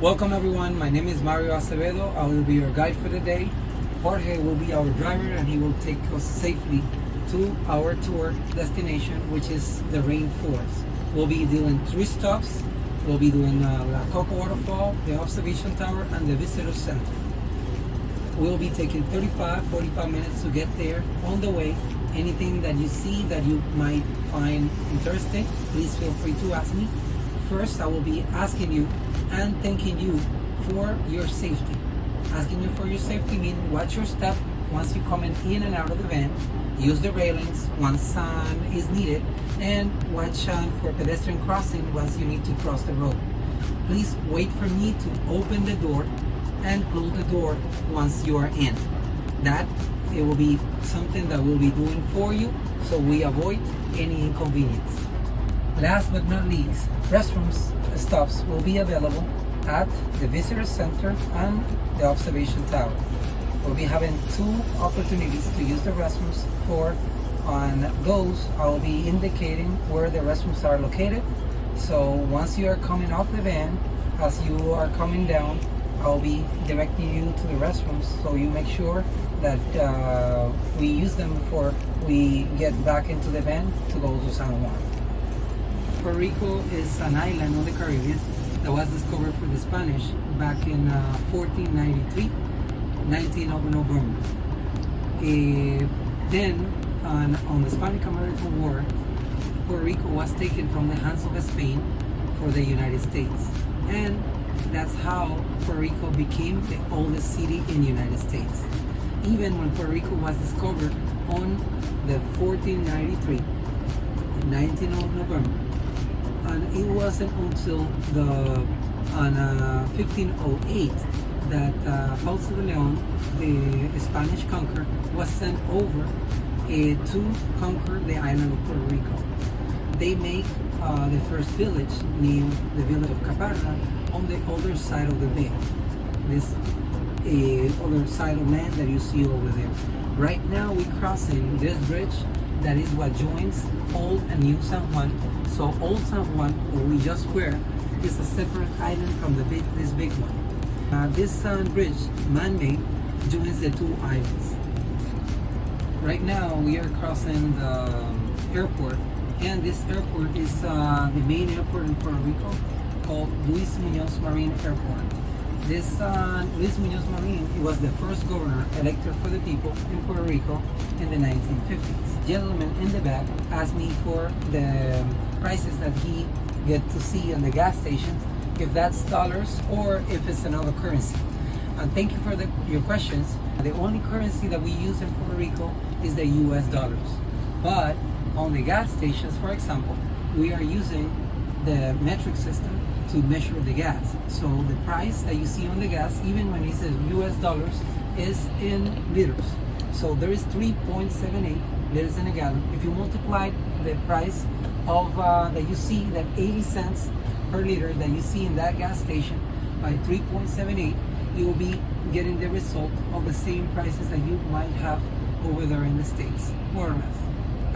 Welcome everyone, my name is Mario Acevedo. I will be your guide for the day. Jorge will be our driver and he will take us safely to our tour destination, which is the rainforest. We'll be doing 3 stops. We'll be doing La Coco Waterfall, the Observation Tower, and the Visitor Center. We'll be taking 45 minutes to get there. On the way, anything that you see that you might find interesting, please feel free to ask me. First, I will be asking you and thanking you for your safety. Asking you for your safety means watch your step once you're coming in and out of the van, use the railings once is needed, and watch for pedestrian crossing once you need to cross the road. Please wait for me to open the door and close the door once you are in. That it will be something that we'll be doing for you so we avoid any inconvenience. Last but not least, restrooms stops will be available at the Visitor Center and the Observation Tower. We'll be having 2 opportunities to use the restrooms. On those, I will be indicating where the restrooms are located. So once you are coming off the van, as you are coming down, I'll be directing you to the restrooms so you make sure that we use them before we get back into the van to go to San Juan. Puerto Rico is an island on the Caribbean that was discovered for the Spanish back in 1493, 19th of November. Then, on the Spanish-American War, Puerto Rico was taken from the hands of Spain for the United States. And that's how Puerto Rico became the oldest city in the United States. Even when Puerto Rico was discovered on the 1493, 19th of November, and it wasn't until 1508 that Ponce de Leon, the Spanish conqueror, was sent over to conquer the island of Puerto Rico. They make the first village named the village of Caparra on the other side of the bay. This other side of land that you see over there. Right now we're crossing this bridge that is what joins Old and New San Juan. So Old San Juan, where we just were, is a separate island from this big one. This bridge, man-made, joins the 2 islands. Right now we are crossing the airport, and this airport is the main airport in Puerto Rico called Luis Muñoz Marin Airport. This Luis Muñoz Marin, he was the first governor elected for the people in Puerto Rico in the 1950s. Gentleman in the back asked me for the prices that he get to see on the gas stations, if that's dollars or if it's another currency. And thank you for your questions. The only currency that we use in Puerto Rico is the US dollars. But on the gas stations, for example, we are using the metric system to measure the gas. So the price that you see on the gas, even when it says US dollars, is in liters. So there is 3.78 liters in a gallon. If you multiply the price of that you see, that 80 cents per liter that you see in that gas station by 3.78, you will be getting the result of the same prices that you might have over there in the States, more or less.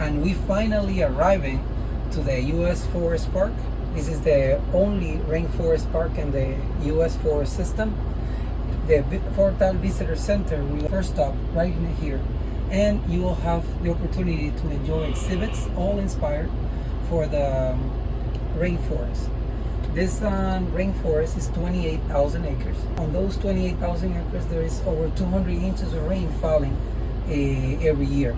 And we finally arriving to the US Forest Park. This is the only rainforest park in the US Forest System. The Portal Visitor Center will first stop right in here, and you will have the opportunity to enjoy exhibits, all inspired for the rainforest. This rainforest is 28,000 acres. On those 28,000 acres, there is over 200 inches of rain falling every year.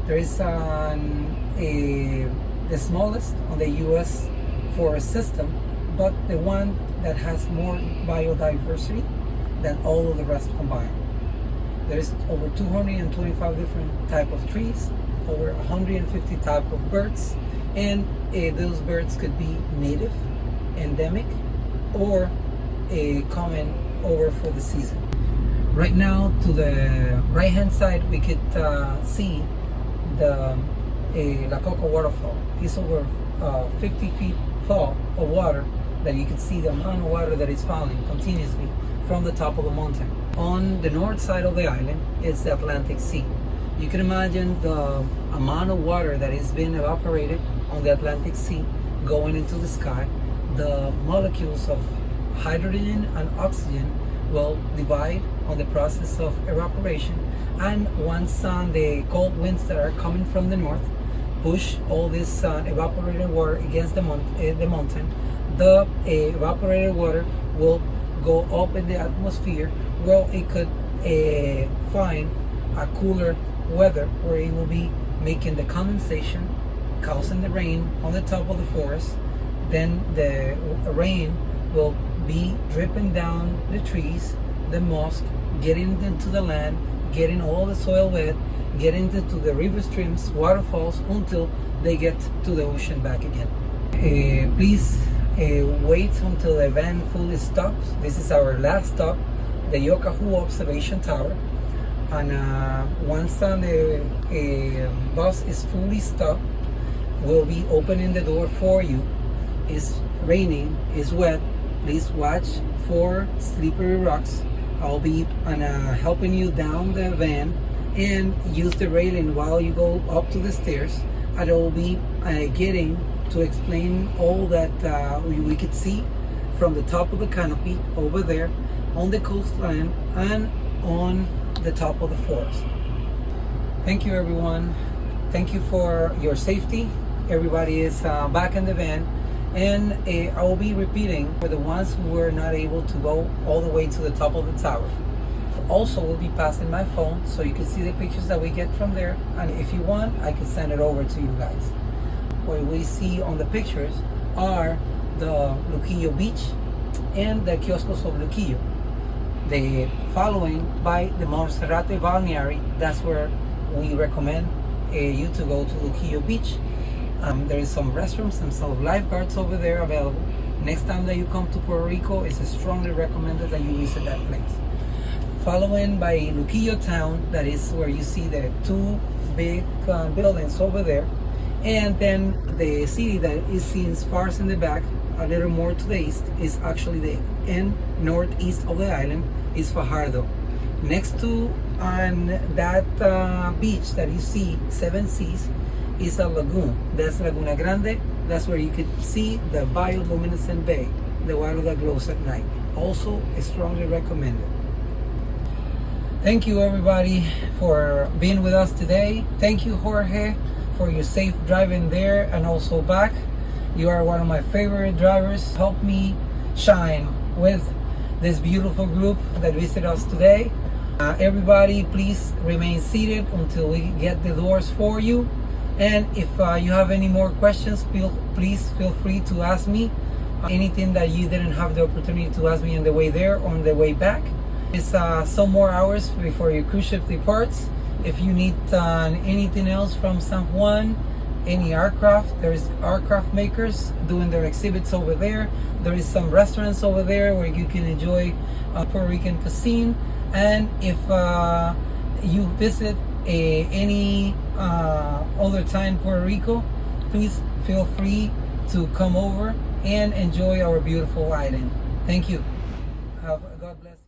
There is the smallest on the U.S. forest system, but the one that has more biodiversity than all of the rest combined. There is over 225 different types of trees, over 150 types of birds, and those birds could be native, endemic, or coming over for the season. Right now, to the right hand side, we could see the La Coco waterfall. It's over 50 feet fall of water that you can see the amount of water that is falling continuously from the top of the mountain. On the north side of the island is the Atlantic Sea. You can imagine the amount of water that is being evaporated on the Atlantic Sea going into the sky, the molecules of hydrogen and oxygen will divide on the process of evaporation, and once the cold winds that are coming from the north push all this evaporated water against the mountain, the evaporated water will go up in the atmosphere where it could find a cooler weather where it will be making the condensation, causing the rain on the top of the forest. Then the rain will be dripping down the trees, the moss, getting into the land, getting all the soil wet, getting into the river streams, waterfalls, until they get to the ocean back again. Please wait until the van fully stops. This is our last stop, the Yokahu Observation Tower. And once the bus is fully stopped, we'll be opening the door for you. It's raining, it's wet. Please watch for slippery rocks. I'll be helping you down the van, and use the railing while you go up to the stairs. And I will be getting to explain all that we could see from the top of the canopy over there on the coastline and on the top of the forest. Thank you, everyone. Thank you for your safety. Everybody is back in the van, and I will be repeating for the ones who were not able to go all the way to the top of the tower. Also, we'll be passing my phone so you can see the pictures that we get from there, and if you want, I can send it over to you guys. What we see on the pictures are the Luquillo Beach and the kioscos of Luquillo. The following by the Monserrate Balneary. That's where we recommend you to go to Luquillo Beach. There is some restrooms and some lifeguards over there available. Next time that you come to Puerto Rico, it's strongly recommended that you visit that place. Following by Luquillo Town, that is where you see the two big buildings over there. And then the city that is seen sparse in the back, a little more to the east, is actually the end northeast of the island, is Fajardo. Next to that beach that you see, 7 seas, is a lagoon. That's Laguna Grande. That's where you could see the bioluminescent bay, the water that glows at night. Also, strongly recommended. Thank you, everybody, for being with us today. Thank you, Jorge, for your safe driving there and also back. You are one of my favorite drivers. Help me shine with this beautiful group that visited us today. Everybody, please remain seated until we get the doors for you. And if you have any more questions, please feel free to ask me anything that you didn't have the opportunity to ask me on the way there or on the way back. It's some more hours before your cruise ship departs. If you need anything else from San Juan, any aircraft, there's aircraft makers doing their exhibits over there. There is some restaurants over there where you can enjoy Puerto Rican cuisine. And if you visit any other time in Puerto Rico, please feel free to come over and enjoy our beautiful island. Thank you. God bless.